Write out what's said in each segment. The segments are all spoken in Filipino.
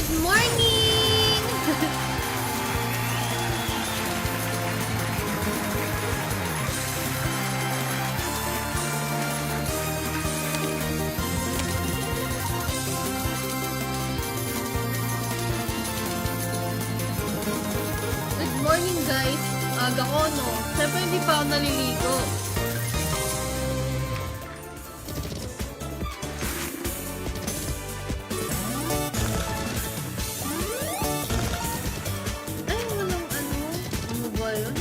Good morning! Good morning guys. Aga ko no. Siyempre hindi pa ako naliligo. Ay, walang ano. Ano ba yun?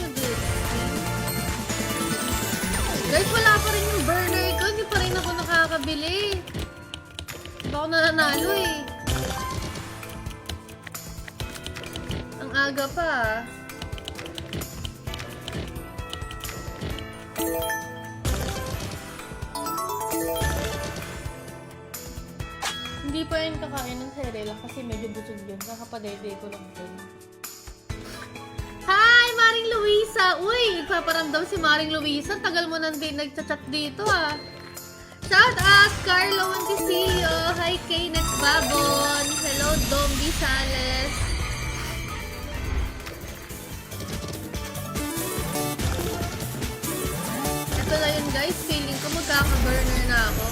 Guys, wala pa rin yung burner ko. Hindi pa rin ako nakakabili. Hindi ako nananalo eh. Ang aga pa ah. Hindi pa yun kakain ng cereal kasi medyo busog yun. Kakapadede ko lang yun. Hi, Maring Luisa! Uy, nagpaparamdam si Maring Luisa. Tagal mo nang din nagchat-chat dito ah. Shout out, Carlo Montecillo. Hi, Kaynet Babon. Hello, Dom Bisales. Ito na yun guys. Feeling ko magkaka-burner na ako.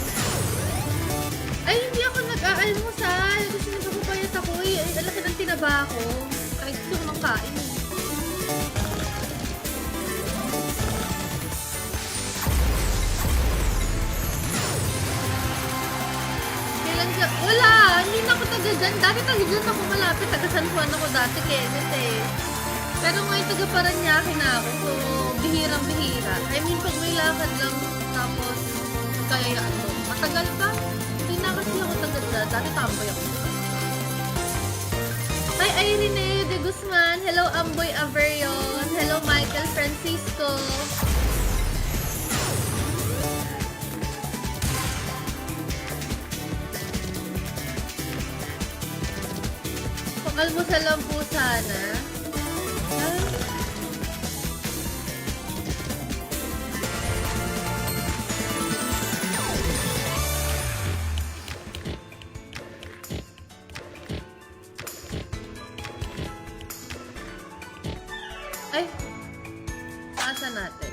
Ay, hindi ako nag-aalmusal. Kasi nagpapayat ako eh. Ay, alaki ng tinaba ko. Kahit gusto ko nang kain eh. Kailan ka? Wala! Hindi na ako taga dyan. Dati taga dyan ako malapit. Taga San Juan ako dati, Kenneth eh. Pero ngayon taga Paranaque na ako. So, bihirang-bihira. I mean, pag may lakad lang, tapos kayayaan mo. Matagal pa. Hindi na kasi ako taga dyan. Dati tambay ako. Hi, Irene de Guzman. Hello, Amboy Averion. Hello, Michael Francisco. Pag-almusal lang po sana. Ay, paasa natin.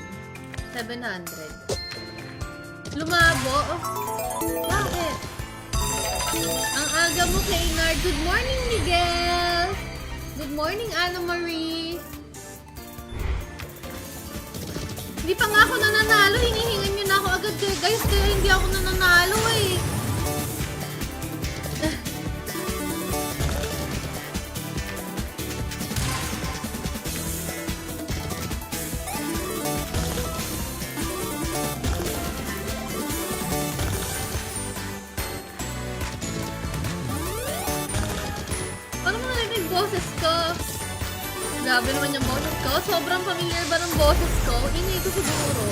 700. Lumabo? Oh, bakit? Ang aga mo, Kaynar. Good morning, Miguel! Good morning, Anna Marie! Hindi pa nga ako nananalo. Hinihingan nyo na ako agad kayo, guys. Kaya hindi ako nananalo eh. Boses ko. Grabe naman yung boses ko. Sobrang familiar ba ng boses ko? Ingay ko siguro.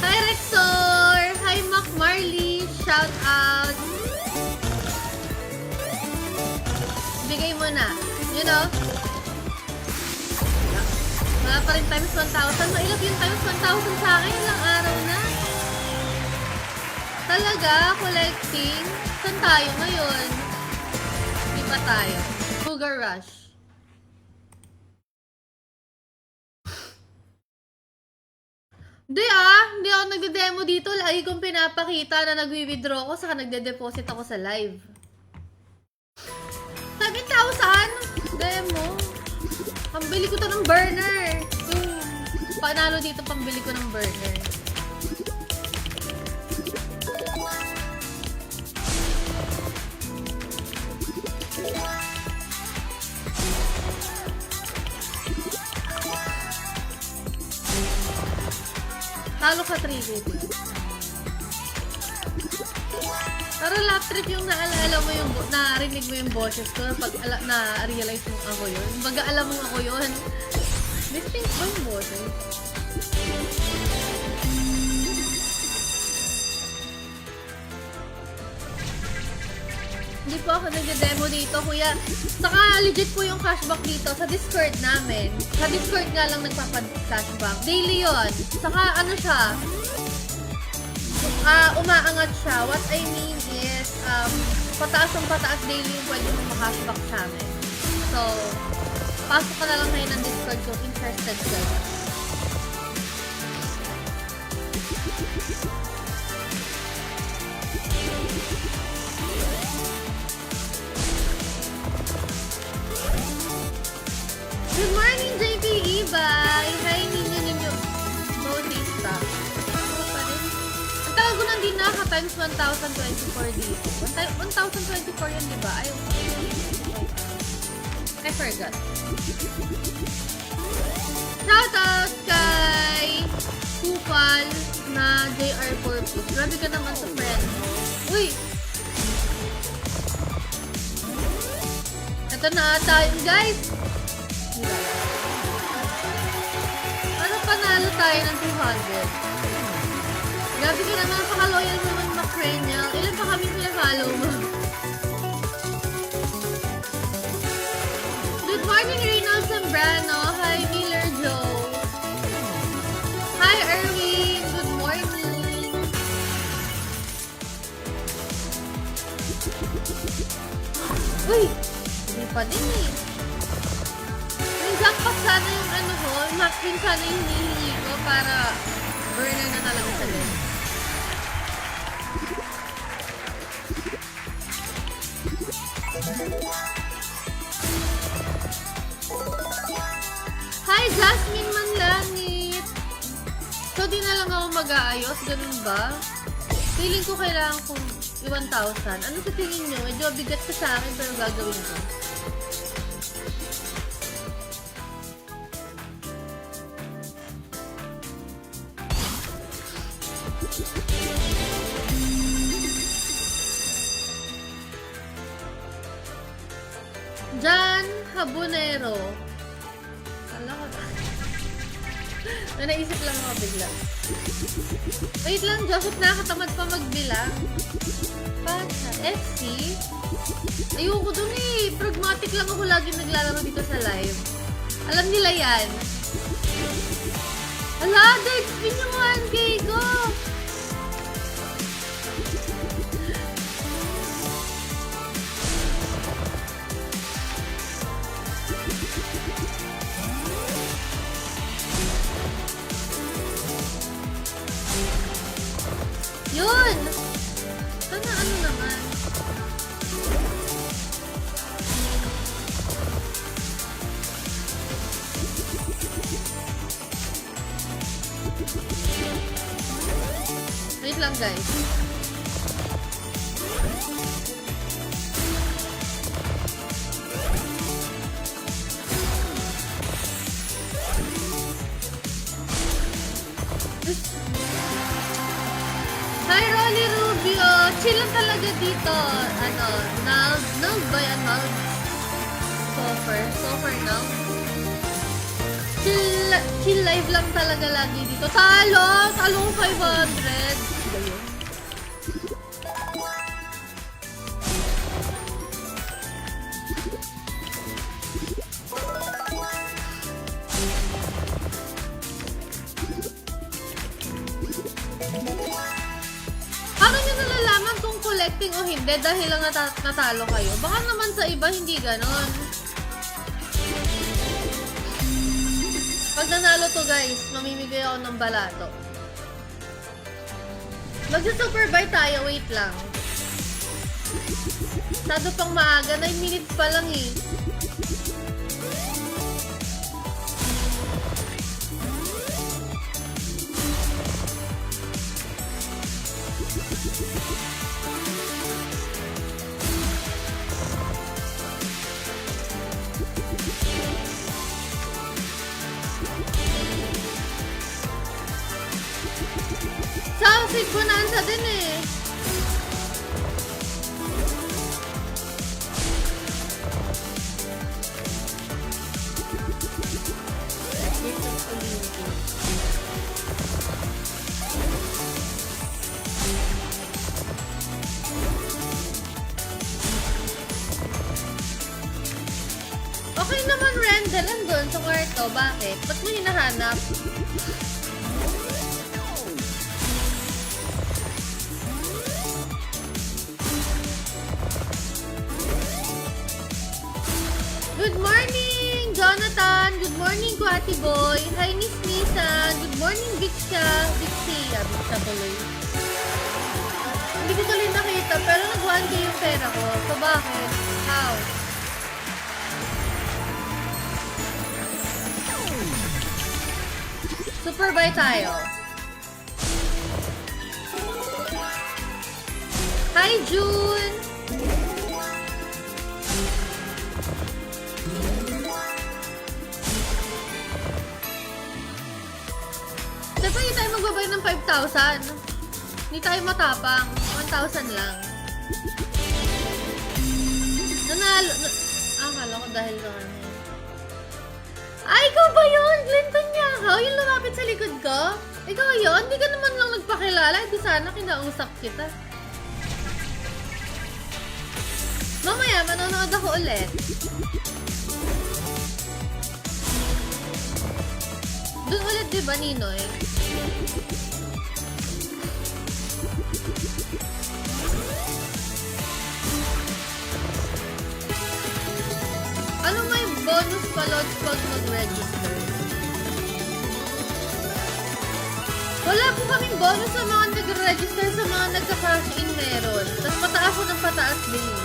Hi, Rexor! Hi, Mac Marley! Shout out! Bigay mo na. You know? Wala pa rin times 1,000. Mailap yung times 1,000 sa akin. Ilang araw na. Talaga? Collecting? Saan tayo ngayon? Hindi pa tayo. Sugar Rush. Hindi ako nagde-demo dito. Lagi kong pinapakita na nagwi-withdraw ko saka nagde-deposit ako sa live. 7,000? Demo. Pambili ko to ng burner. Panalo dito pambili ko ng burner. Talo ka 3 Pero lap trip yung naalala mo yung, narinig mo yung boses ko pag na-realize mo ako yun. Baga alam mo ako yun. Distinct ba yung boses? Hindi po ako nag-demo dito, kuya. Saka legit po yung cashback dito sa Discord namin. Sa Discord nga lang nagpapad-cashback. Daily yun. Saka ano siya, umaangat siya. What I mean is, pataas ang pataas daily yung pwede mo makashback sa amin. So, pasok ka na lang ngayon ng Discord kung interested ka. Good morning, JPE! Bye! Hi, ninyo Bautista. Ano pa rin? Ang tagal ko nang di naka-times 1024 dito. 1024 yun, diba? Ay, I forgot. Shoutout kay Kupal na JR Purpose. Grabe ka naman sa friend. Uy! Ito na tayo, guys! Ano panalo tayo ng 200? Grabe ka naman, paka-loyal naman Macraniel. Ilan pa kami follow mo? Good morning, Reynolds Zambrano. Hi, Miller Joe. Hi, Erwin. Good morning. Uy! Hindi pa din eh. Yung jackpot sana yung ano ko, yun sana yung hinihingi ko para burner na talaga sa list. Hi, Jasmine Manlangit! So, di na lang ako mag-aayos? Ganun ba? Feeling ko kailangan kong 1,000. Ano sa tingin nyo? Medyo bigat ka sa akin pero gagawin ko. Jan Habonero. Kala ko na naisip lang ako bigla. Wait lang, Joseph, nakakatamad pa magbilang. Pasa, FC? Ayoko dun eh. Pragmatic lang ako lagi naglalaro dito sa live. Alam nila yan. Ala, da-expin yung 1K ko! Yun! Sana ano naman? Wait lang, guys. Hi, Rolly Rubio! Chill lang talaga dito. Ano, Nald ba yan? Nald? Sofer now. Chill live lang talaga lagi dito. Talo ko 500. Paano nyo nalalaman kung collecting o hindi dahil lang natalo kayo? Baka naman sa iba hindi ganon. Pag nanalo to, guys, mamimigay ako ng balato. Magsa-super buy tayo, wait lang. Sado pang maaga, 9 minutes pa lang eh. Sausage bonanza din eh. Okay naman, Randall, andun sa kwarto. Bakit? Ba't mo hinahanap? Pati Boy. Hi, Miss Nisan. Good morning, Bixia. Bixia tuloy. Hindi ko tuloy nakita, pero nag-1K yung pera ko. So, bakit? How? Super buy tayo. Hi, June! Siyempre, hindi tayo magbabay ng 5,000. Hindi tayo matapang. 1,000 lang. Nanalo. Akala ko dahil sa kanya. Ay, ikaw ba yun? Clinton niya ako? Yung lumapit sa likod ko? Ikaw yun? Hindi ka naman lang nagpakilala. Di sana kinausap kita. Mamaya, manonood ako ulit. Doon ulit, di ba, Ninoy? Ano may bonus pa, Lods, pag mag-register? Wala po kaming bonus sa mga nag-register, sa mga nagka-cash in meron. Tapos pataas ko ng pataas daily.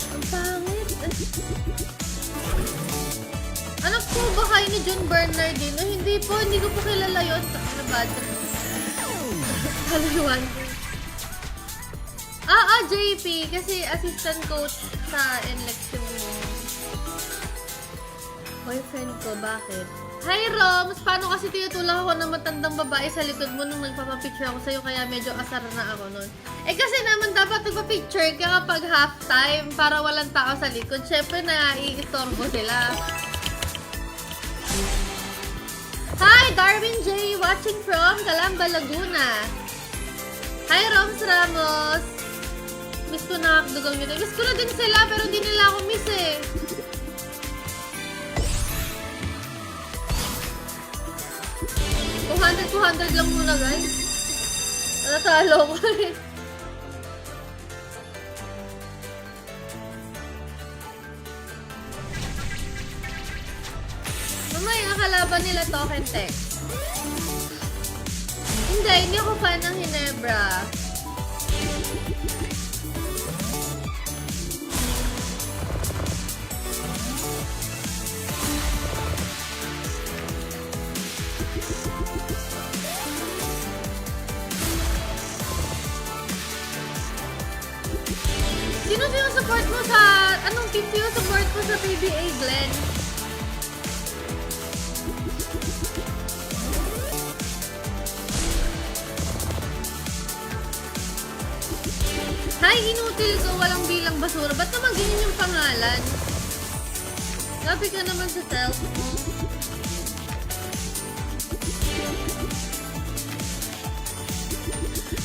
Ang pangit. Anak po ba kayo ni John Bernardino? Hindi po, hindi ko po kilala yun. Ano ba? Haluan. JP. Kasi assistant coach sa NLEX yung boyfriend ko. Bakit? Hi, Roms! Paano kasi tinutulak ako ng matandang babae sa likod mo nung nagpapapicture ako sa'yo kaya medyo asar na ako nun? Eh kasi naman dapat nagpapicture ka kapag halftime para walang tao sa likod. Siyempre na iistorbo sila. Hi, Darwin J! Watching from Calamba, Laguna. Hi, Roms Ramos! Miss ko nakakdugang yun. Miss ko na din sila pero hindi nila ako miss eh. $200 lang muna, guys. Natalo ko eh. Mamaya, kalaban nila token text. Hindi ako fan ng Hinebra. Sino yung support mo sa... Anong team yung support mo sa PBA, Glenn? Hi, inutil ko. Walang bilang basura. Ba't naman ganyan yung pangalan? Gabi ka naman sa self mo.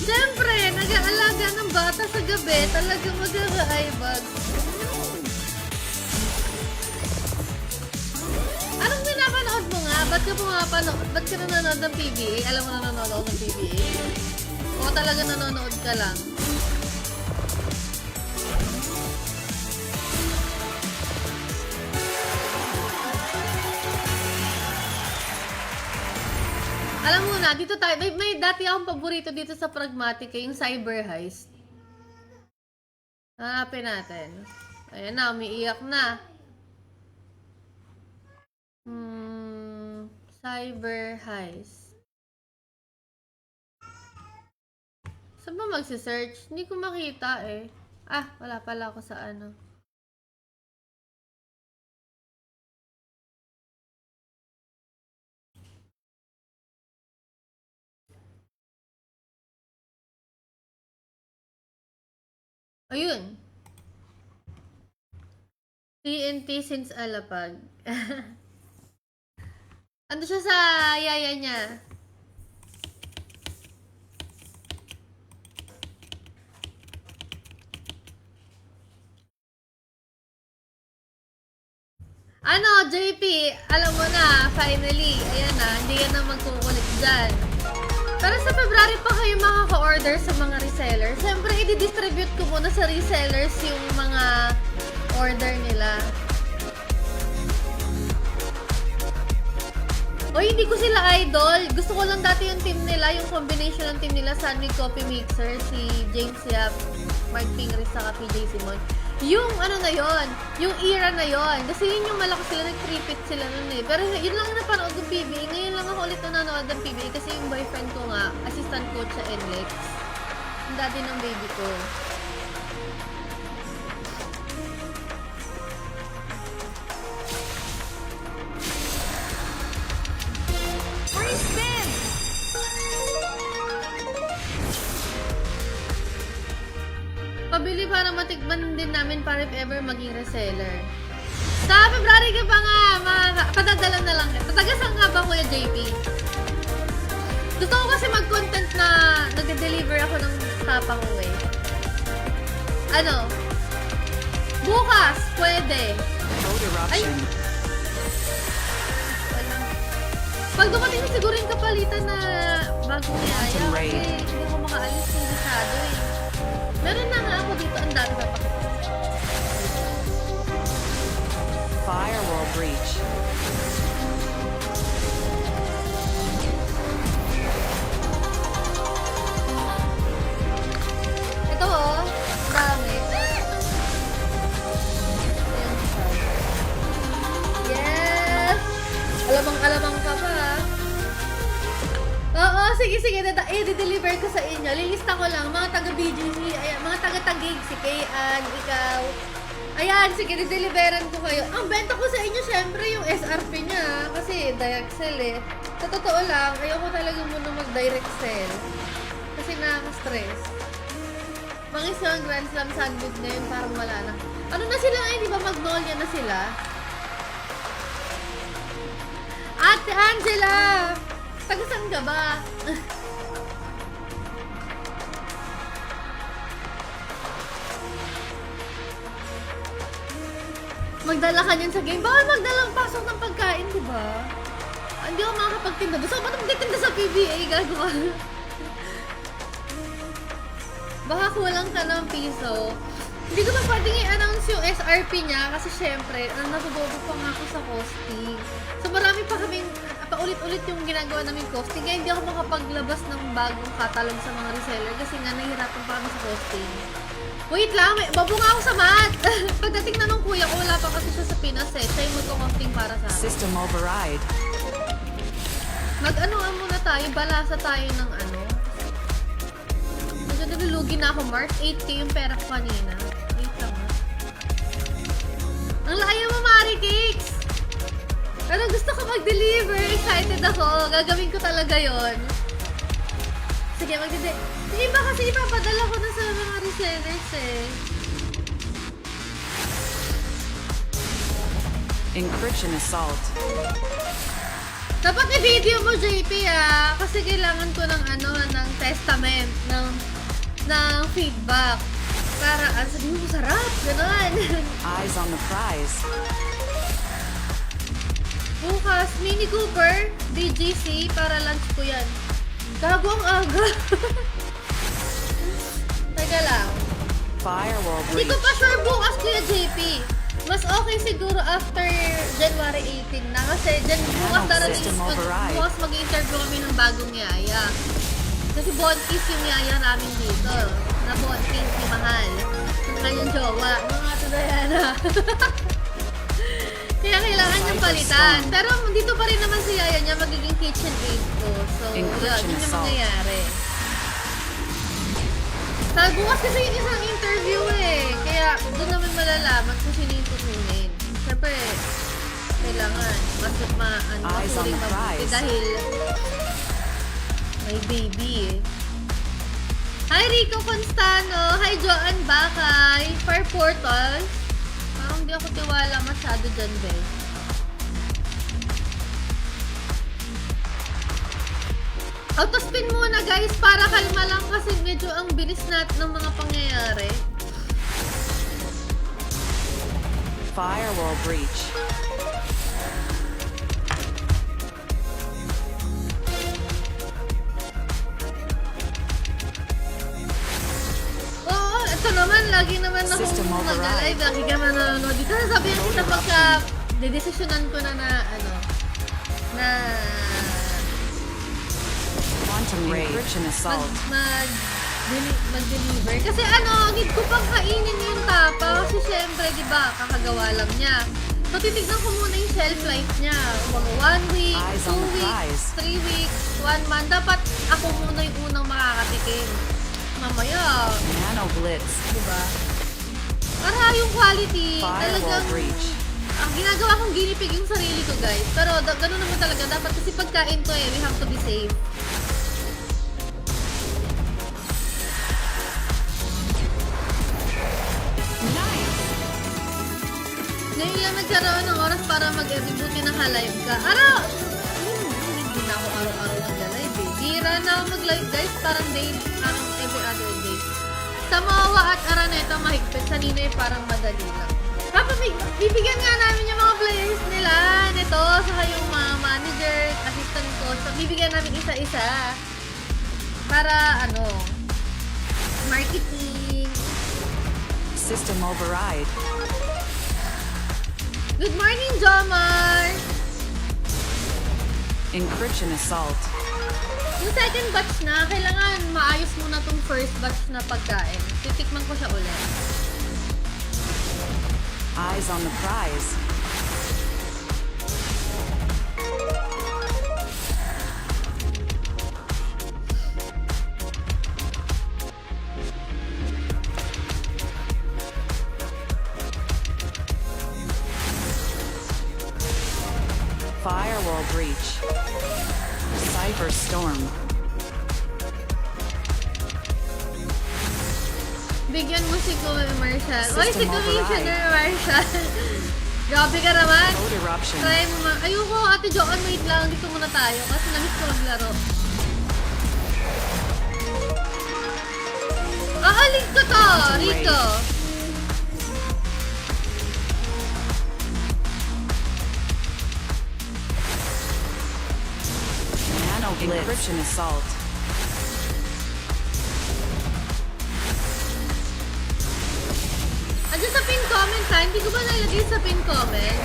Siyempre, nag-aalaga ng bata sa gabi, talagang mag-a-eyebag. Anong pinapanood mo nga? Ba't ka nanonood ng PBA? Alam mo nanonood ako ng PBA? O talaga nanonood ka lang? Alam mo na, dito tayo, may dati akong paborito dito sa Pragmatica, yung Cyber Heist. Hanapin natin. Ayan na, umiiyak na. Cyber Heist. Saan ba magsisearch? Hindi ko makita eh. Ah, wala pala ako sa ano. Ayun. TNT since Alapag. Ando siya sa yaya niya. Ano, JP, alam mo na, finally, ayan na, hindi yan na magkukulit dyan. Pero sa February pa kayo makaka-order sa mga resellers. Siyempre, i-distribute ko muna sa resellers yung mga order nila. O, hindi ko sila idol. Gusto ko lang dati yung team nila, yung combination ng team nila, Sunny Coffee Mixer, si James Yap, Mark Pingris, saka PJ Simon. Yung ano na yon, yung era na yon. Kasi yun yung malakas sila, nag-tripit sila nun eh. Pero yun lang napanood ng PBA. Ngayon lang ako ulit nanonood ng PBA kasi yung boyfriend ko nga, assistant coach sa NLEX. Yung daddy ng baby ko. Free spin! Pabili para matikman din namin para if ever maging reseller. Sa February ka pa nga, padadala na lang. Tatagasan nga ba, Kuya JP? Gusto ko kasi mag-content na nag-deliver ako ng kapang ko eh. Ano? Bukas, pwede. Code eruption. Wala. Pag dumating siguro yung kapalitan na bagong yaya, kasi hindi ko makaalis yung bisado eh. Meron na nga ako dito, ang dami pa pa. Firewall breach. Ito oh, dami. Yes! Alamang-alamang ka pa ha. Oo, sige, i-deliver ko sa inyo. Lilista ko lang, mga taga-BGC, ayan, mga taga-tagig, si Kayan, ikaw. Ayan, sige, i-deliveran ko kayo. Ang benta ko sa inyo, syempre, yung SRP niya, kasi direct sell eh. Sa totoo lang, ayoko talaga muna mag-direct sell. Kasi nakaka-stress. Mga isang Grand Slam sandwich ngayon, parang wala na. Ano na sila ngayon, di ba Magnolia na sila? Ate Angela! Tagasan ka ba? Magdala ka niyan sa game. Bawal magdalang pasok ng pagkain, di ba? Hindi ako makakapagtinda. Gusto ko ba magtitinda sa PBA? Gagawa. Baka kulang ka ng piso. Hindi ko pa pwedeng i-announce yung SRP niya kasi syempre, nabubobo pa nga ako sa costing. So marami pa kaming, paulit-ulit yung ginagawa namin costing. Kaya hindi ako makapaglabas ng bagong catalog sa mga reseller kasi nga nahihirapan pa kami sa costing. Wait lang, babo nga ako sa mat! Pagdating na nung kuya ko, wala pa kasi siya sa Pinas eh. Siya yung magkakosting para sa akin. System override. Mag-ano nga muna tayo, balasa tayo ng ano. Medyo nalulugi na ako, Mars. 8K yung pera ko kanina. Wait lang ha. Ang layo mo, Mari Cakes! Pero gusto ko mag-deliver. Excited ako. Gagawin ko talaga yon. Sige, Sige ba kasi ipapadala ko na sa mga resellers eh. Encryption assault. Dapat i-video mo, JP ah. Kasi kailangan ko ng ano, ng testament, ng feedback. Para, sabihin mo, sarap, gano'n. Eyes on the prize. Bukas, Mini Cooper, BGC, para lunch ko yan. Gago ang aga. Teka lang. Firewall Hindi breach. ko pa sure bukas, Kuya JP. Mas okay siguro after January 18 na. Kasi bukas darating bukas mag-interview kami ng bagong yaya. Kasi Bonkies yung yaya namin dito. Na Bonkies, si Mahal. Ang kanyang jowa. Mga Tudayana. Kaya kailangan niyang palitan. Pero dito pa rin naman si yaya niya, magiging kitchen aid ko. So, yun yung mangyayari. Sa bukas kasi yung isang interview eh. Kaya doon naman malalaman kung sino yung tutunin. Siyempre, kailangan masuring mabuti dahil may baby eh. Hi Rico Constano! Hi Joanne Bakay! Fire Portal! Parang hindi ako tiwala masyado dyan, be. Autospin muna guys, para kalma lang kasi medyo ang bilis natin ng mga pangyayari. Firewall breach. Oo, ito naman, lagi naman ako System override. nag-live, lagi ka nanonood. Dito sasabihin kita pagka dedesisyonan ko na na Quantum ray. Encryption assault. mag-deliver. Kasi need ko pang kainin yung tapa. Kasi syempre, di ba, kakagawa lang niya. So, titignan ko muna yung shelf life niya. Mga 1 week, Eyes 2 on the weeks, prize. 3 weeks, 1 month. Dapat ako muna yung unang makakatikim. Mamaya, Nano blitz. di ba? Para yung quality, Firewall talagang breach. ang ginagawa kong ginipig yung sarili ko, guys. Pero ganun naman talaga. Dapat kasi pagkain ko we have to be safe. Nice. Ngayon lang nagkaroon ng oras para mag-reboot yung naka-live ka. Hindi na ako araw-araw nag-live eh. Bira na ako mag-live guys, parang parang every other day. Sa Mawa at Araneta mahigpit, sa Ninoy parang madali lang. Papa, bibigyan nga namin yung mga players nila nito, saka yung mga manager, assistant ko. So, bibigyan namin isa-isa. Para marketing. System override. Good morning, Jomar! Encryption assault. Yung second batch na, kailangan maayos muna tong first batch na pagkain. Titikman ko siya ulit. Eyes on the prize. Firewall breach. Cyber storm. Bigyan mo si Marshall. Oy, si System Commissioner Marshall. Grabe ka naman. Code eruption. Try mo ayoko, Ate Joan, wait lang. Dito muna tayo kasi namiss ko maglaro. Link ko to! Rito. Nano blitz. Encryption assault. Andiyan sa pin comment ha. Hindi ko ba nalagay sa pin comment?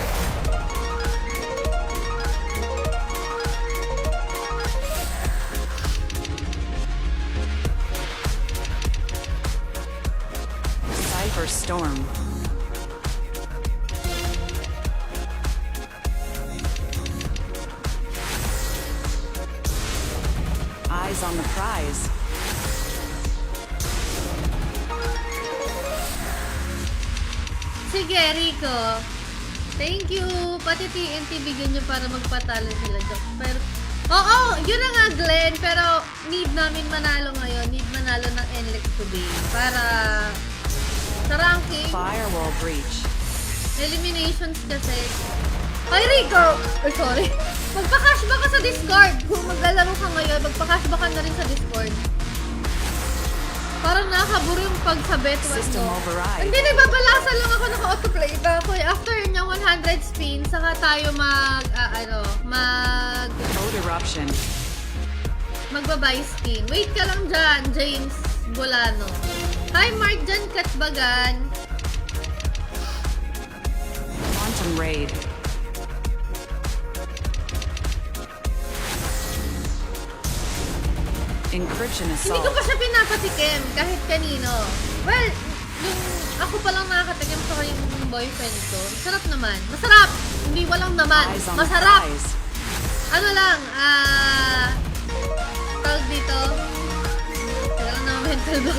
Cyber storm. Eyes on the prize. Sige, Rico. Thank you. Pati TNT bigyan nyo para magpatalo sila. Pero, oo, yun na nga, Glenn. Pero, need namin manalo ngayon. Need manalo ng NLEX today. Para, sa ranking, Firewall breach. eliminations kasi. Ay, Rico! Ay, sorry. Magpa-cashback ka sa Discord. Kung maglalaro ka ngayon, magpa-cashback ka na rin sa Discord. Parang nakakaburo yung pagsabet. System override. Hindi, nagbabalasa lang ako, naka-autoplay ba ako. After niya 100 spin, saka tayo Code eruption. magbabuy spin. Wait ka lang dyan, James Bolano. Hi, Mark Jan Katbagan. Quantum raid. Encryption Hindi ko assault. pa siya pinapatikim kahit kanino. Well, yung ako pa lang nakakatikim sa yung boyfriend ko. Sarap naman. Masarap! Hindi walang naman. Eyes on the Masarap! prize. Ano lang, tawag dito. Teka lang na mental ba?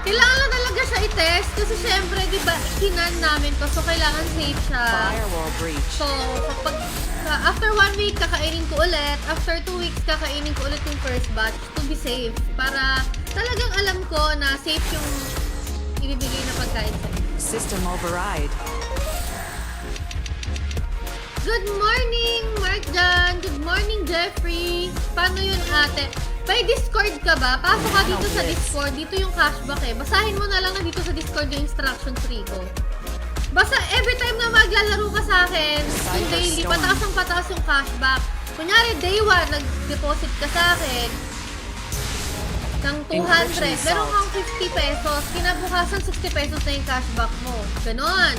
Kailangan lang talaga siya i-test kasi syempre, di ba, ikinan namin to. So, kailangan safe siya. Firewall breach. So, after 1 week, kakainin ko ulit. After 2 weeks, kakainin ko ulit yung first batch to be safe. Para talagang alam ko na safe yung ibibigay na pagkain sa inyo. System override. Good morning, Mark Jan. Good morning, Jeffrey. Paano yun, ate? May Discord ka ba? Pasok ka dito sa Discord. Dito yung cashback eh. Basahin mo na lang na dito sa Discord yung instructions, Rico. Basta every time na maglalaro ka sa akin, yung daily, pataas ang pataas yung cashback. Kunyari, day 1, nag-deposit ka sa akin ng 200. Meron kang 50 pesos. Kinabukasan, 60 pesos na yung cashback mo. Ganon.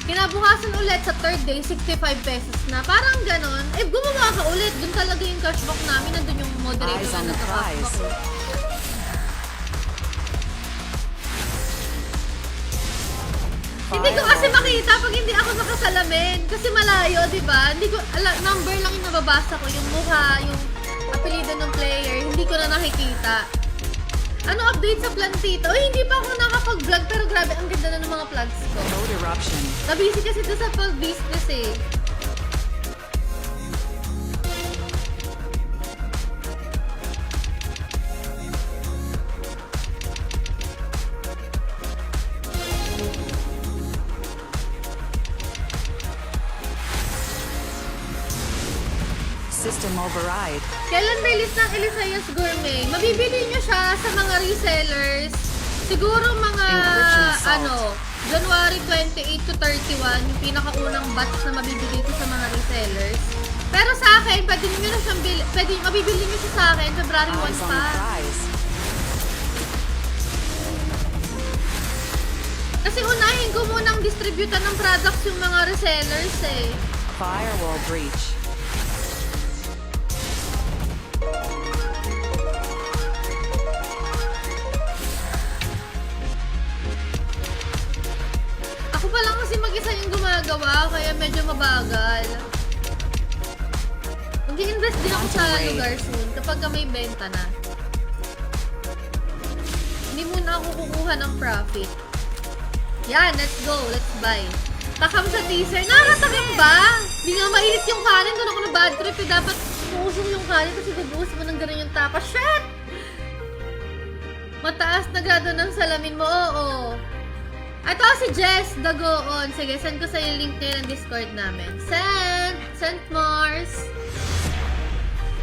Kinabukasan ulit sa third day, 65 pesos na. Parang ganon. Eh, gumawa ka ulit. Doon talaga yung cashback namin. Nandun yung moderator Eyes on na the nagka-cashback. prize. Hindi ko kasi makita pag hindi ako nakasalamin. Kasi malayo, di ba? Hindi ko, number lang yung nababasa ko. Yung mukha, yung apelido ng player. Hindi ko na nakikita. Ano update sa plantito? Uy, hindi pa ako nakapag-vlog. Pero grabe, ang ganda na ng mga vlogs ko. Code eruption. Nabisi kasi ito sa pag-business eh. System override. Kailan release ng Eliseas Gourmet? Mabibili nyo siya sa mga resellers. Siguro mga, Encryption salt. January 28 to 31, yung pinakaunang batch na mabibili ko sa mga resellers. Pero sa akin, pwede nyo na siyang mabibili nyo siya sa akin, February 1 Eyes on pa. the prize. Kasi unahin ko munang distributan ng products yung mga resellers eh. Firewall breach. Ako pa lang kasi mag-isa yung gumagawa, kaya medyo mabagal. Mag-i-invest din ako sa lugar soon kapag may benta na. Hindi muna ako kukuha ng profit. Yan, let's go, let's buy. Takam sa teaser. Nakakatakam ba? Hindi nga mainit yung kanin. Doon ako na bad trip. Eh. Dapat puusong yung kanin kasi bubuhos mo ng ganun yung tapa. Shit! Mataas na grado ng salamin mo. Oo. Ito si Jess Dagoon. Sige, send ko sa yung link nila ng Discord namin. Send! Send Mars!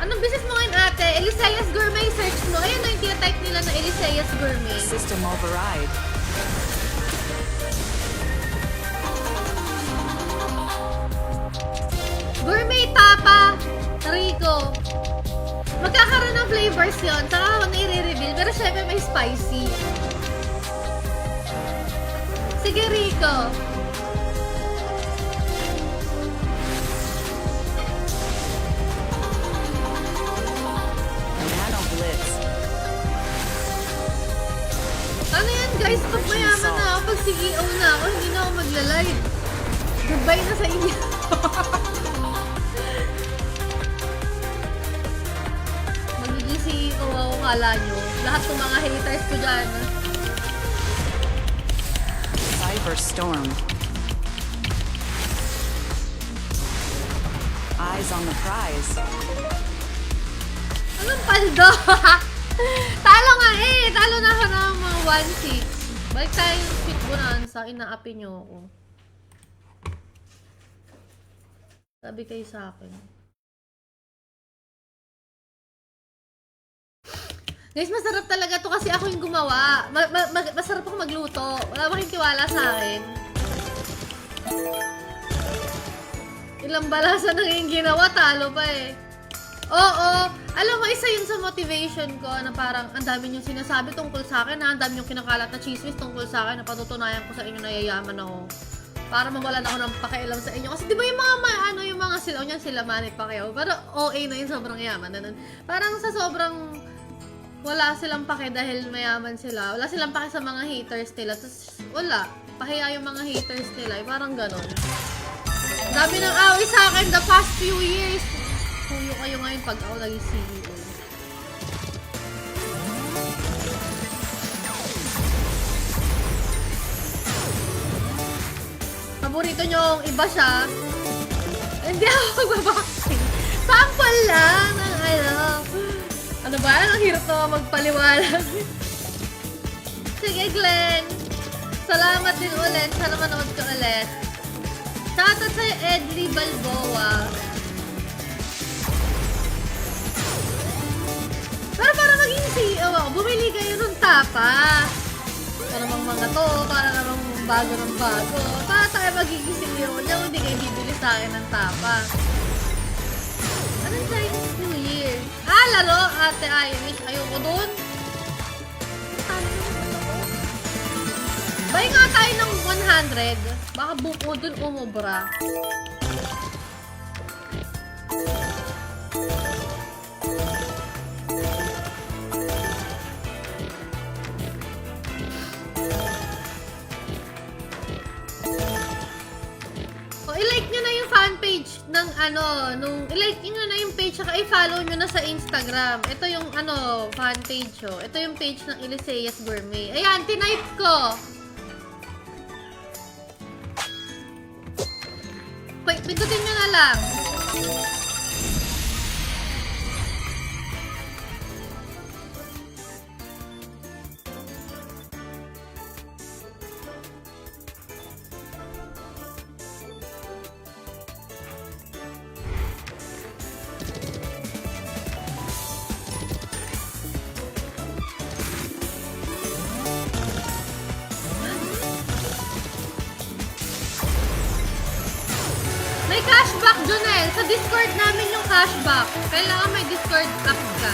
Anong business mo ngayon, ate? Eliseas Gourmet, search mo. Ayun na yung tina-type nila na Eliseas Gourmet. System override. Gourmet Tapa Rico. Magkakaroon ng flavors yun. Saka ako na i-reveal. Pero syempre may spicy. Sige, Rico. Nano blitz. Ano yan, guys? Pag mayaman na ako, pag CEO na ako, hindi na ako magla-live. Goodbye na sa inyo. Magiging CEO ako, kala nyo. Lahat ng mga haters ko dyan. Cyberstorm. Eyes on the prize. Anong paldo? Talo nga eh! Talo na ako ng mga 1-6. Balik tayo yung Sweet Bonanza. Inaapi nyo ako. Sabi kayo sa akin. Guys, masarap talaga to kasi ako yung gumawa. Masarap ako magluto. Wala ba kayong tiwala sa akin? Ilang balasa na yung ginawa, talo pa eh. Oo. Alam mo, isa yun sa motivation ko na parang ang dami niyong sinasabi tungkol sa akin, ang dami niyong kinakalat na chismis tungkol sa akin na patutunayan ko sa inyo na yayaman ako. Para mawalan ako ng pakialam sa inyo. Kasi di ba yung mga yung mga sila, o sila Manny Pacquiao, pero OA na yun, sobrang yaman na nun. Parang sa sobrang wala silang pake dahil mayaman sila. Wala silang pake sa mga haters nila. Tapos wala. Pahiya yung mga haters nila. Parang ganon. Dami ng away sa akin the past few years. Kuyo kayo ngayon pag ako naging CEO. Paborito nyo yung iba siya. Hindi ako magbabaksin. Sample lang ng ano ba? Ang hirap na magpaliwanag. Sige, Glenn. Salamat din ulit. Sana manood ka ulit. Shoutout sa'yo, Edley Balboa. Pero para maging CEO ako, bumili kayo ng tapa. Para namang mga to, para namang bago ng bago. Para tayo magiging CEO niya, hindi kayo bibili sa akin ng tapa. Anong Chinese New Year? Laro, Ate Irish. Ayoko dun. Buy nga tayo ng 100. Baka buko dun umubra. I-like nyo na yung fan page ng i-like nyo na yung page saka i-follow nyo na sa Instagram. Ito yung fan page oh. Ito yung page ng Eliseas Gourmet. Ayan, tinype ko. Wait, pindutin nyo na lang. May cashback, Jonel. Sa Discord namin yung cashback. Kailangan may Discord app ka.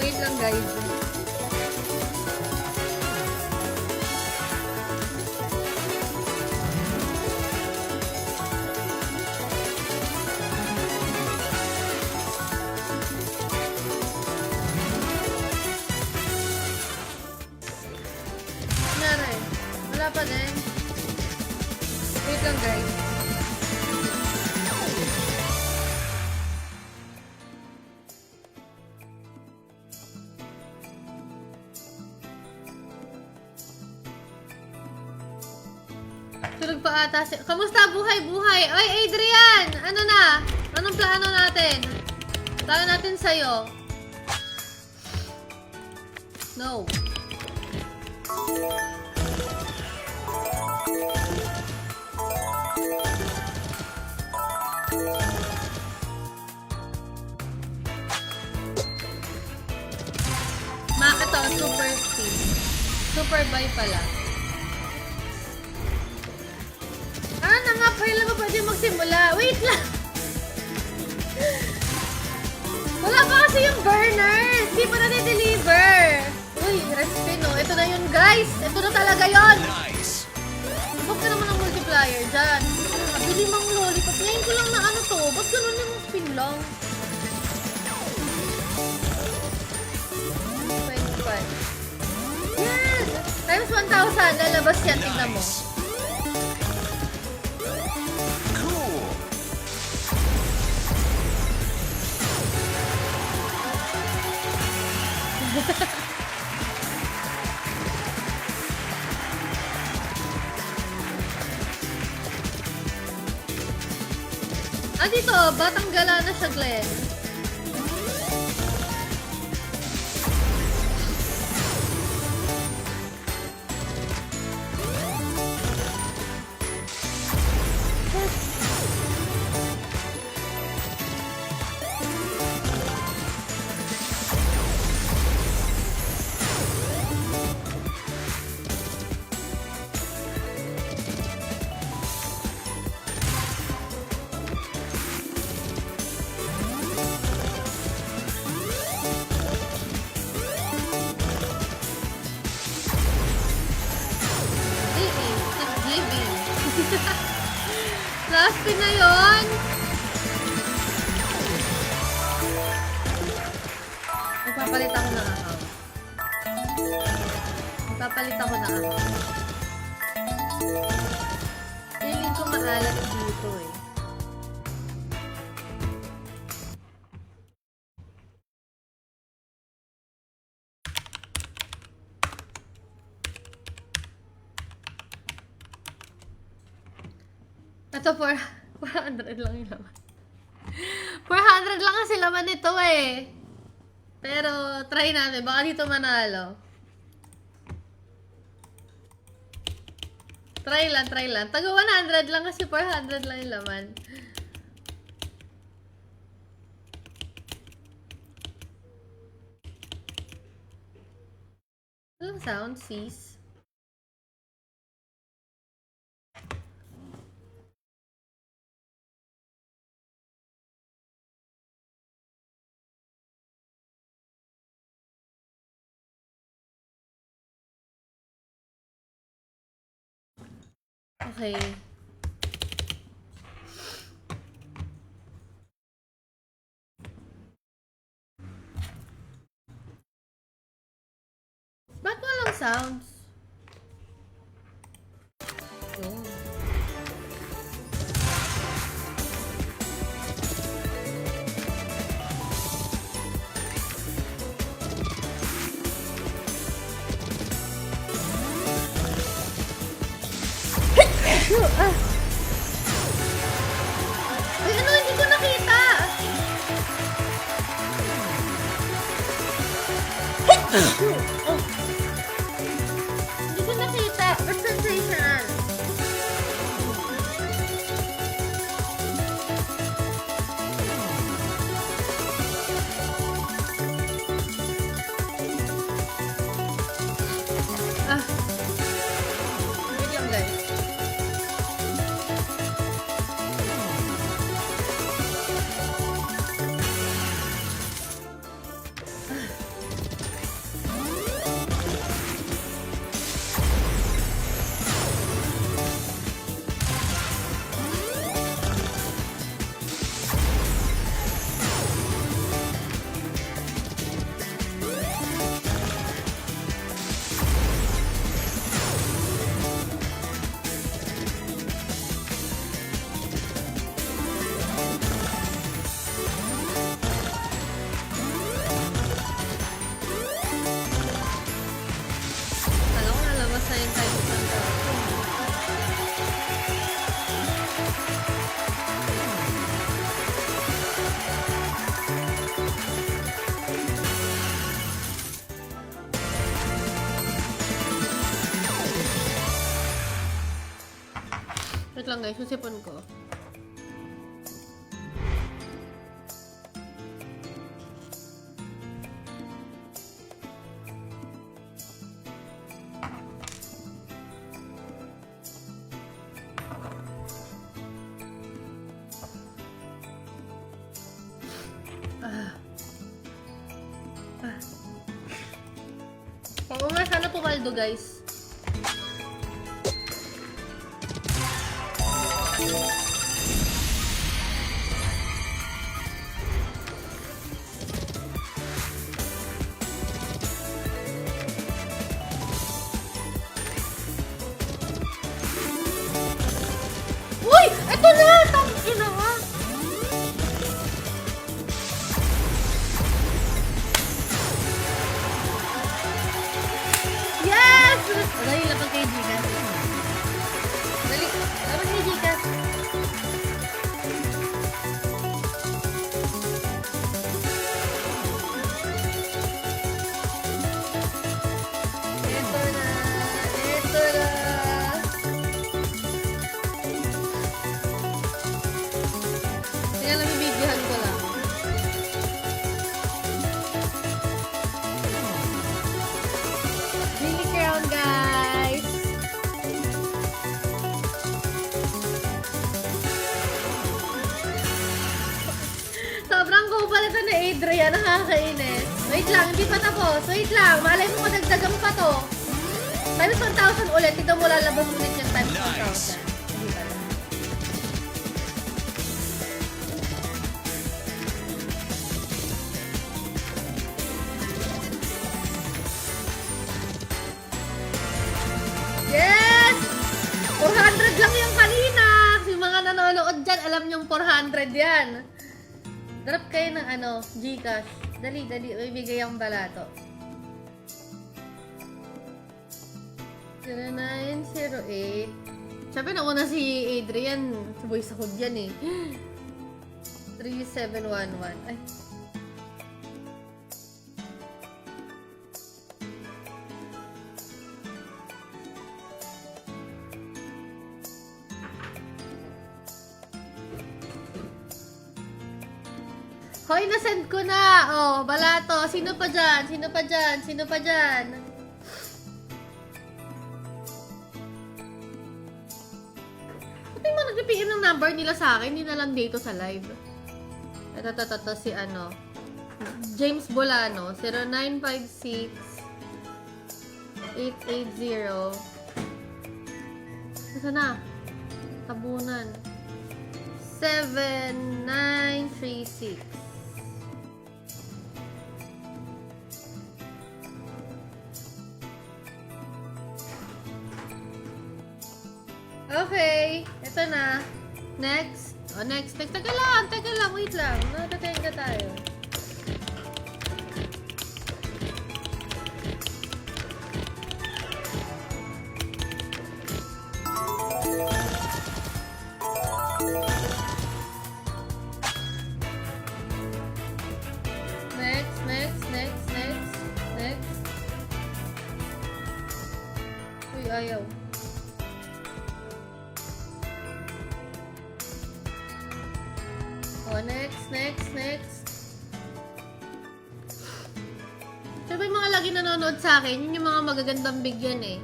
Wait lang, guys. Nangyari. Wala pa din. Wait lang, guys. Tulog pa ata si... Kamusta? Buhay! Ay, Adrian! Ano na? Anong plano natin? Plano natin sa'yo. No. Ito, super speed. Super buy pala. Na nga, kailan ba pwede magsimula? Wait lang! Wala pa kasi yung burners! Di pa na-deliver! Uy, respin oh. Ito na yun, guys! Ito na talaga yun! Nice. Ibok ka naman ang multiplier dyan. Bili mang lollipop. Ngayon ko lang na ano to. Ba't ganun yung spin lang? 25. Yan! Times 1,000. Lalabas yan. Tignan mo. Cool. Dito, batang gala na siya, Glenn. Last pin na yun. Magpapalit ako ng account. Feeling ko maalat dito eh. Ito, 400 lang yung laman. 400 lang kasi laman nito eh. Pero, try natin. Baka dito manalo. Try lang. Taga 100 lang kasi 400 lang yung laman. Anong sound, sis? Okay. Ba't walang sounds? Yun. Ah. Ay, ano? Hindi ko nakita! Oh. Hindi ko nakita. Ba't sensational? Ah. Wait lang, guys. Kala ko nalabas na yung time ng Wait lang guys, susipon ko. Oo nga, sana pumaldo guys. Uy! Eto na! Tangina ka! Yes! Dali, lapag kay Gcash. Dali, lapag kay Gcash. Eto na! Eto na! Tingnan lang, bibigyan ko lang. Mini crown, guys! Sobrang kupal ito na Adrian, nakakainis. Wait lang, hindi pa tapos. Wait lang, malay mo madagdagan pa to. Times 1,000 ulit, ito mo lalabas ulit yung times 1,000. Nice. Hindi pala. Yes! 400 lang yung kanina. Yung mga nanonood dyan, alam nyong 400 yan. Drop kayo ng Gcash. Dali, ibigay ang balato. 0908 Siyempre, nauna si Adrian. Sabay sa hood yan eh. 3711. Ay. Hoy, nasend ko na! Oh, balato. Sino pa dyan? Sino pa dyan? Sino pa dyan? Ba't yung mga nag-PM ng number nila sa akin? Hindi na lang dito sa live. Ito, si ano. James Bolano. 0956 880. Nasaan na? Tabunan. 7936. Okay, ito na. Next. Oh, next. Teka lang, wait lang. Natatenga tayo. Next. Uy, ayaw. Oh, next. Siyempre yung mga lagi nanonood sa akin, yun yung mga magagandang bigyan eh.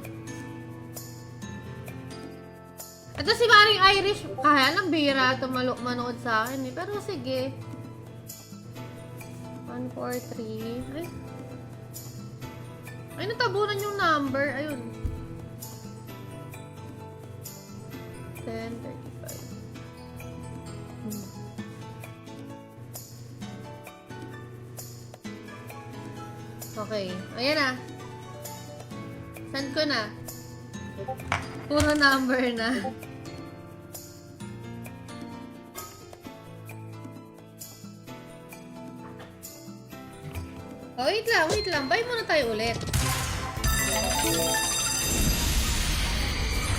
Ito si Maring Irish, kaya lang bira ito manood sa akin eh. Pero sige. 143. Ay, natabunan yung number. Ayun. 1035. Okay. Ayan na. Send ko na. Puro number na. Oh, wait lang. Buy muna tayo ulit.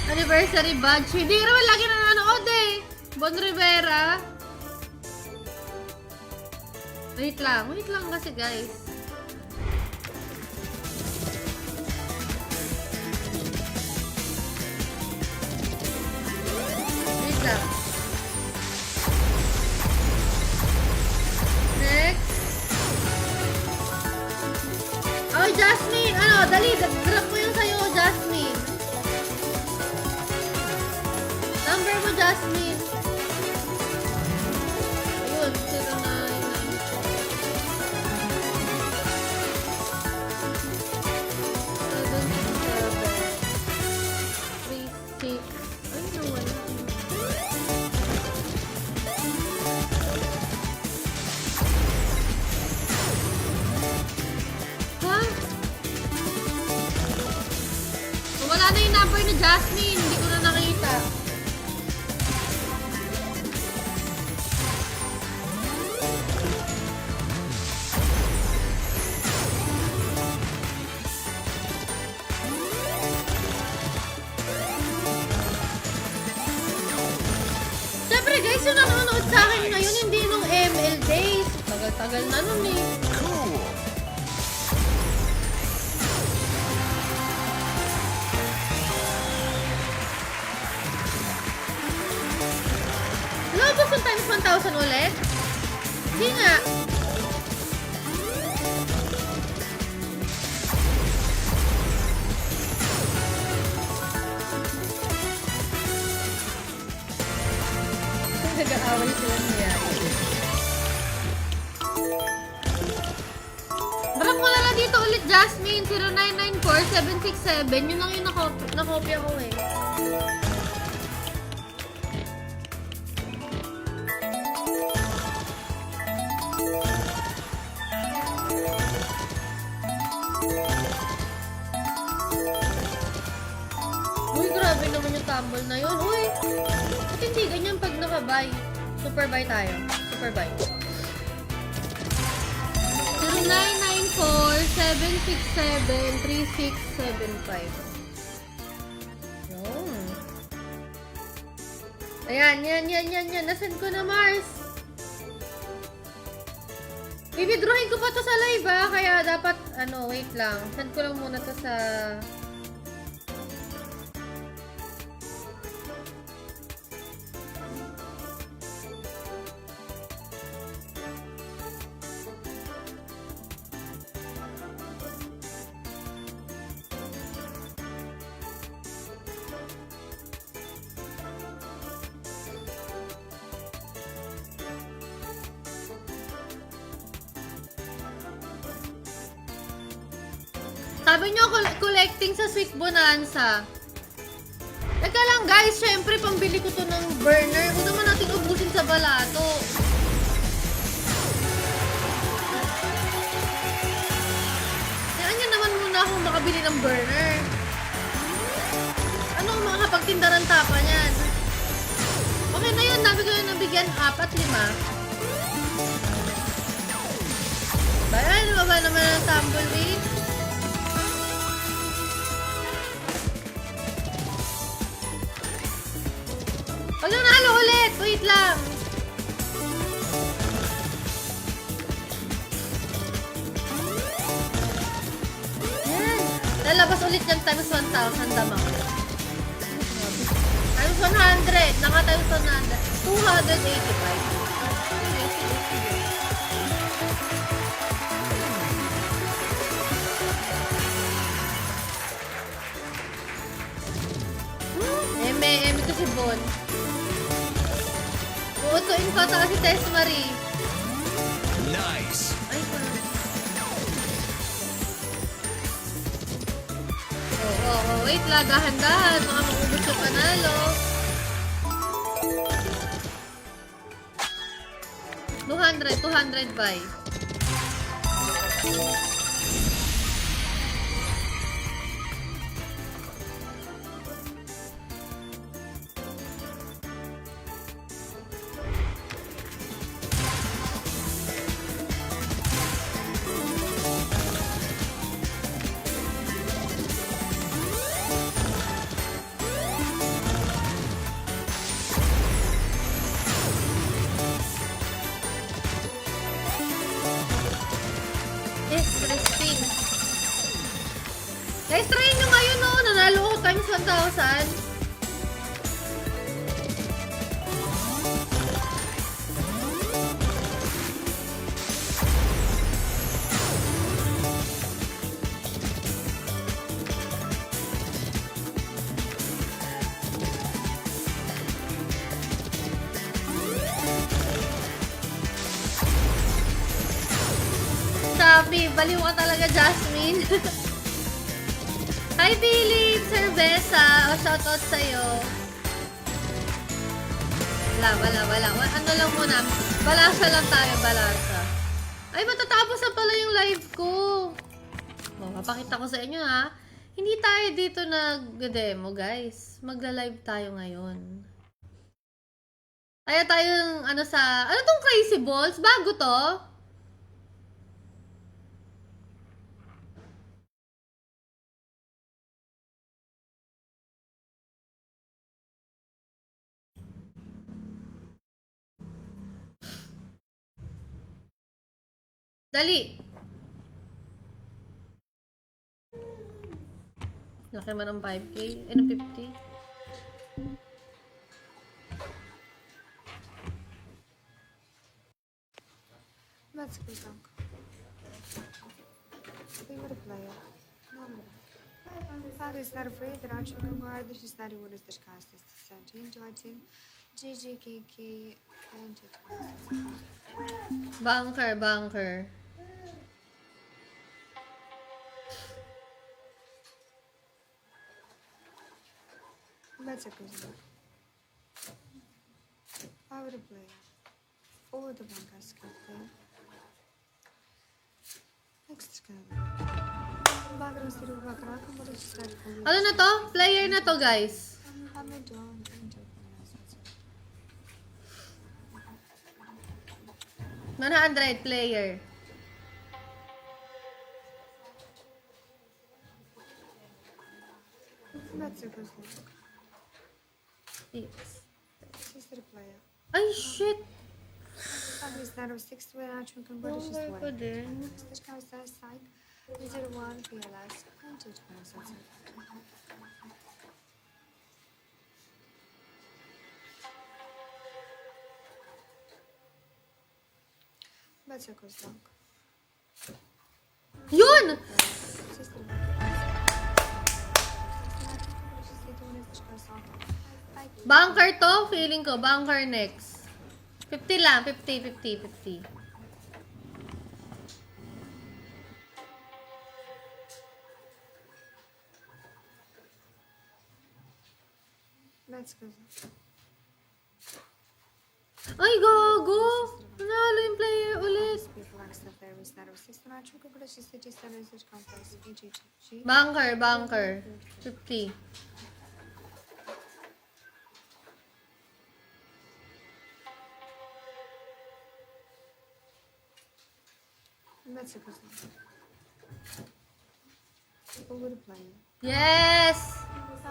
Anniversary badge. Hindi naman lagi na nanonood eh. Bon Rivera. Wait lang kasi guys. Wait lang. Next. Oh, Jasmine! Dali! Drop mo yung sa'yo, Jasmine. Number mo, Jasmine. Ayun, 099736. Ay, nawala. Wala na yung number ni Jasmine. Hindi ko na nakita. Siyempre guys, yung nanonood sa akin ngayon, hindi nung ML days. Tagal-tagal na nun eh. Cool. Lobos yung times 1,000 ulit? Hindi nga. Nag-aaway sila niya. Drop mo na lang dito ulit, Jasmine. 0994-767. Yun lang yung nakopya ko eh. Uy, grabe naman yung tumble na yun. Uy, ba't hindi ganyan pag naka-buy? Super buy tayo. Super buy. 0994-767-3675. Yun. Ayan, yan. Nasend ko na, Mars. Bibidrawin ko pa to sa live, ha? Kaya dapat, wait lang. Send ko lang muna to sa... Sabi nyo, collecting sa Sweet Bonanza. Teka lang guys, syempre pambili ko to ng burner. Huwag naman natin ubusin sa balato. Kaya nga naman muna akong makabili ng burner. Ano ang makakapagtinda ng tapa niyan? Okay na yun, dami ko yung nabigyan 4 at 5. Bayan, baba naman ng tumbleweed. Pag nanalo ulit, wait lang. Yan. Lalabas ulit yung times 1,000 damang. Times 100. Naka times 100. 285. Eme ko si Bon. Buot ko info ta si Tess Marie. Nice. Ay, wait lang, dahan-dahan. Baka maubos yung panalo. 200 buy. Christine. Guys, try nyo ngayon, no? Nanalo ko times 1,000. Sabi, baliw ka talaga, Jasmine. Hi, Philip! Cerveza! O, shoutout sa'yo. Wala. Ano lang muna. Balasa lang tayo, balasa. Ay, matatapos na pala yung live ko. O, papakita ko sa inyo, ha. Hindi tayo dito nag-demo, guys. Magla-live tayo ngayon. Kaya tayong, ano tong Crazy Balls? Bago to? Dali! Laki man ng 5K. Ano, 50? Let's go, Dunk. Favorite player. Номер. Father is not afraid that Archie Kumar, this is not one of the cast is 17, GGKK, and Bunker. Let's go, Dunk. Favorite player. All the bankers can play. Next game. Background zero background, what is that for you? Ano na to? Player na to, guys. I'm done. I'm 100 player. Let's go, Dunk. Yes. This is the player. Ay, shit! Fabry Star of 6 to an action conversion Bunker ko din. Stashka Star Psych. 0-1 PLS. And 2 to Sunset. Batsa goes long. Yun! System. Bunker to? Feeling ko, bunker next. 50 lang. 50, 50, 50. Let's go. Ay, gago! Nanalo yung player ulit. Bunker, bunker. 50. Mexico. Over the plane. Yes!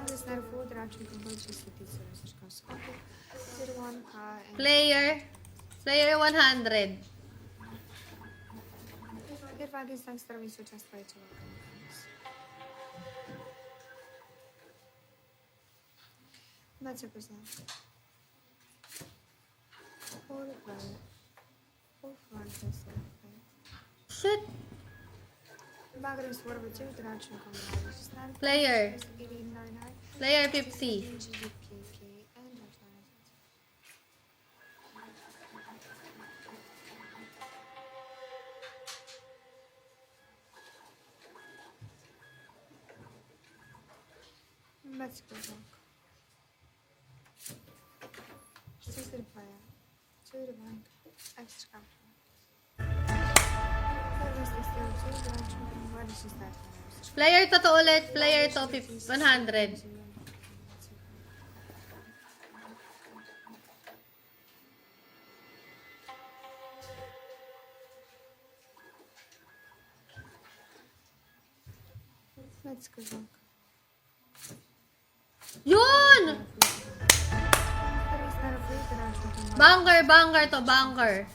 This night food action conversion city services consulting. 01 car and Player. Player 100. get values thanks to the test by to Mexico. Over the plane. Full front test. Shit. Bagger is what about you? The action conversion. Player. 1899. Player 50. GGKK and that one. Mexico. Sister player. To the bank. Extra capital. Service is still to the action conversion that. Player to ulit. Player to 100. Let's go back. Yun! Bunker, bunker to, bunker.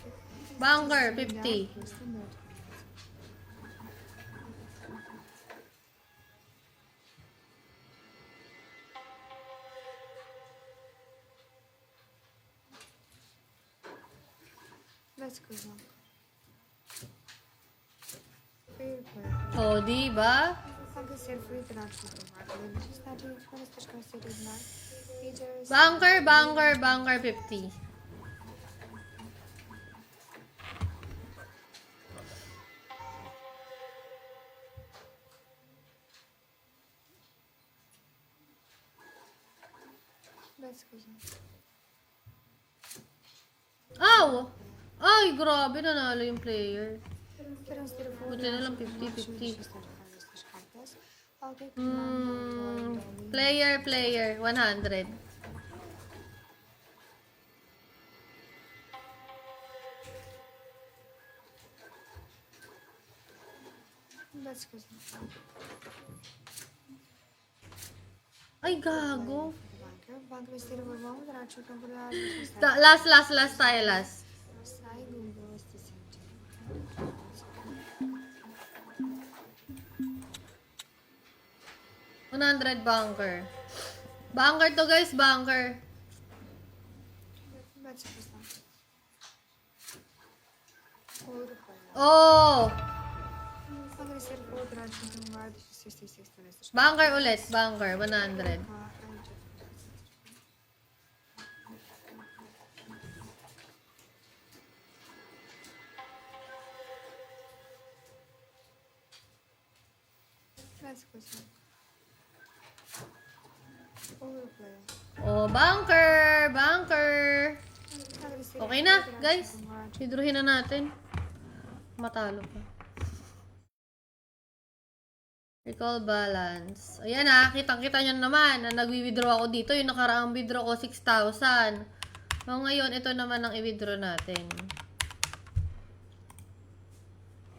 Bunker, 50. Let's go back. Fair play. O, diba? Bunker, bunker, bunker 50. Aw! Ay, grabe, nanalo yung player. Buti na lang 50-50. Player, 100. Ay, gago. Last tayo, last. 100 bunker. Bunker to guys, bunker. Oh! Bunker ulit, bunker, 100. Oh, bunker! Bunker! Okay na, guys. Withdrawin na natin. Matalo pa. Recall balance. Ayan ha, kitang-kita nyo naman na nag-withdraw ako dito. Yung nakaraang withdraw ko, 6,000. So, ngayon, ito naman ang i-withdraw natin.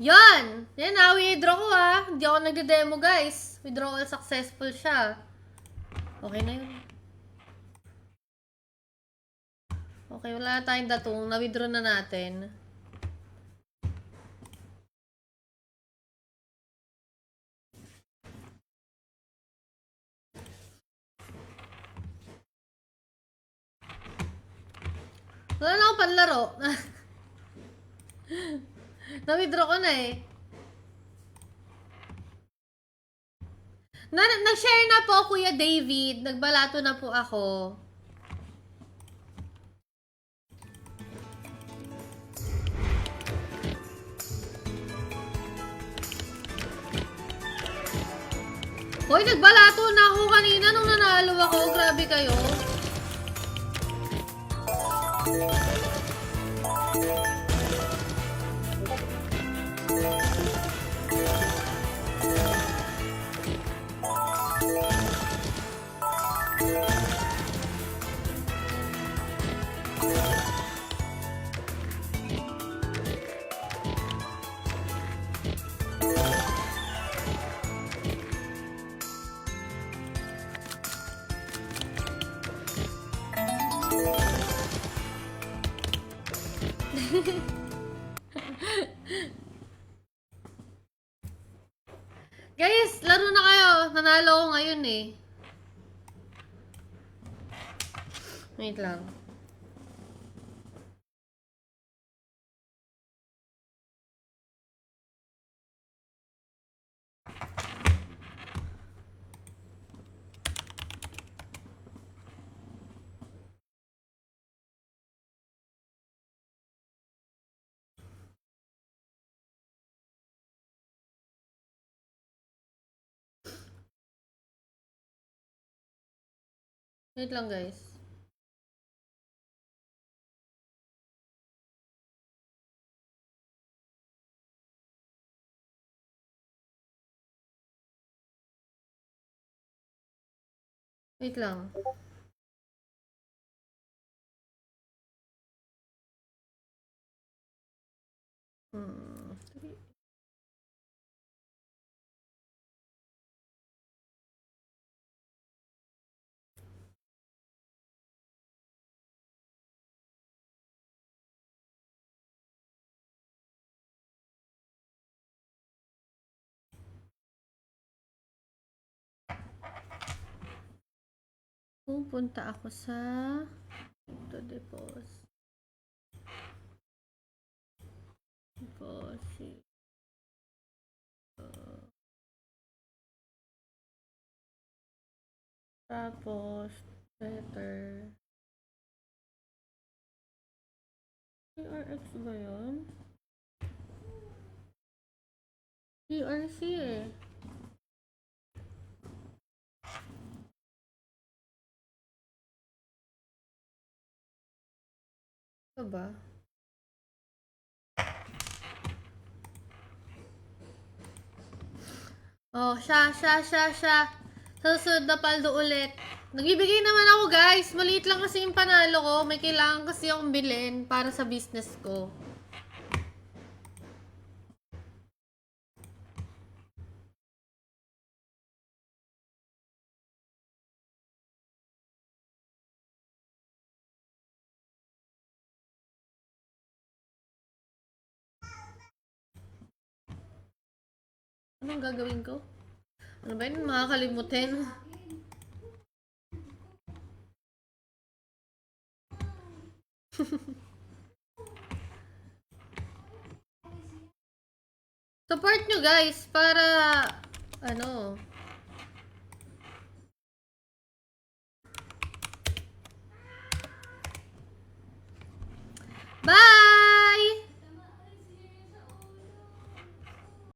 Yan! Yan ha, withdraw ko ha. Hindi ako nagde-demo guys. Withdrawal successful siya. Okay na yun. Okay, wala na tayong datong. Na-withdraw na natin. Wala na akong panlaro. Na-withdraw ko na eh. Nag-share na po, Kuya David. Nagbalato na po ako. Hoy, nagbalato na ako kanina nung nanalo ako. Grabe kayo. Guys, laro na kayo. Nanalo ko ngayon eh. Wait lang. Wait lang guys. Wait lang. Hmm. Pupunta ako sa to deposit. Deposit. Tapos, letter. TRX ba yun? TRC eh. Ito ba? Oh, siya. Susunod na paldo ulit. Nagbibigay naman ako guys. Maliit lang kasi yung panalo ko. May kailangan kasi akong bilhin para sa business ko. Anong gagawin ko? Ano ba yun? Makakalimutin. Support nyo guys para ano. Bye!